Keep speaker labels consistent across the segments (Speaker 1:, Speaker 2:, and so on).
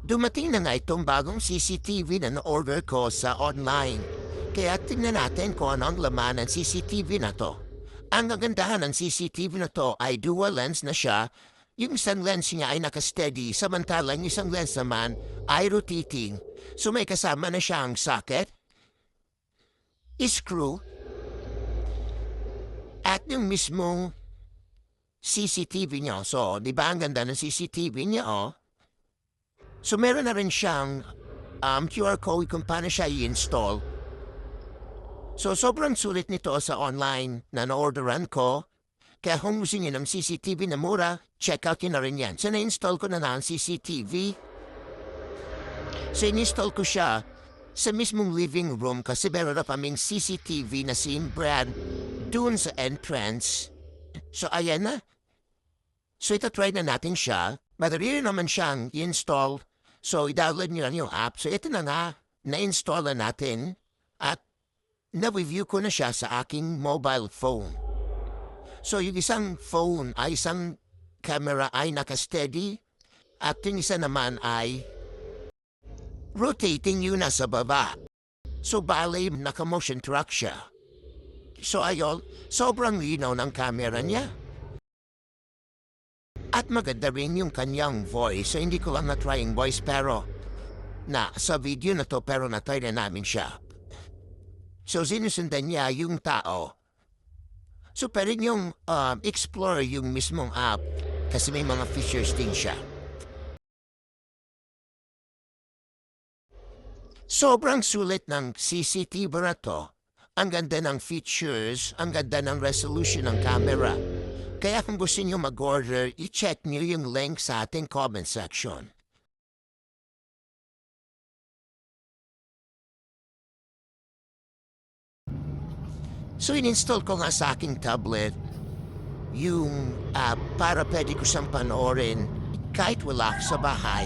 Speaker 1: Dumating na nga itong bagong CCTV na na-order ko sa online. Kaya tingnan natin kung ano ang laman ng CCTV na to. Ang kagandahan ng CCTV na to ay dual lens na siya. Yung isang lens niya ay nakasteady, samantalang isang lens naman ay rotating. So may kasama na siyang socket, screw, at yung mismong CCTV niya. So, di ba ang ganda ng CCTV niya, oh? So meron na rin siyang QR code kung paano siya i-install. So sobrang sulit nito sa online na na-orderan ko. Kaya kung gusto niyo ng CCTV na mura, check out yun na rin yan. So na-install ko na ang CCTV. So in-install ko siya sa mismong living room kasi meron na kaming CCTV na same brand dun sa entrance. So ayan na. So itatry na natin siya. Madali rin naman siyang i-install. So i-download nyo lang yung app. So ito na nga, na-install na natin at na-review ko na siya sa aking mobile phone. So yung isang phone ay isang camera ay nakasteady at yung isa naman ay rotating yun nasa baba. So bale naka-motion track siya. So ayol, sobrang linaw ng camera niya. At maganda rin yung kanyang voice. So hindi ko lang na-try yung voice pero sa video na to pero na-try na namin siya. So sinusundan niya yung tao. So pwede yung explore yung mismong app kasi may mga features din siya. Sobrang sulit ng CCTV na to. Ang ganda ng features, ang ganda ng resolution ng camera. Kaya kung gusto niyo mag-order, i-check niyo yung link sa ating comment section. So in-install ko nga sa aking tablet yung app para pwede ko siyang panoorin kahit wala ako sa bahay.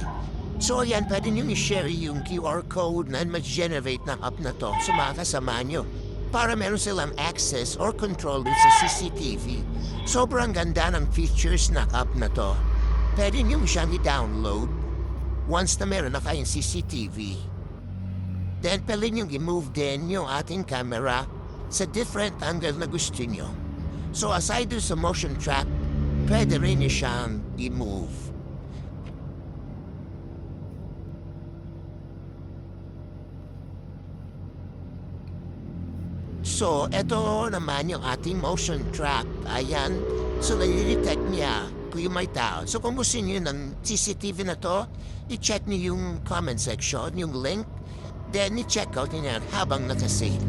Speaker 1: So ayan, pwede niyo i-share yung QR code na mag-generate ng app na to sa mga kasama niyo para meron silang access or control din sa CCTV. Sobrang ganda ng features ng app na to. Pwede niyo siyang i-download once na meron na kayong CCTV. Then pwede niyo i-move din yung ating camera sa different angle na gusto niyo. So aside sa motion track, pwede rin niyo siyang i-move. So, eto naman yung ating motion track. Ayan. So, nai-detect niya kung yung may tao. So, kung gusto niyo ng CCTV na to, i-check niyo yung comment section, yung link. Then, i-check out niyo yan habang nakasave.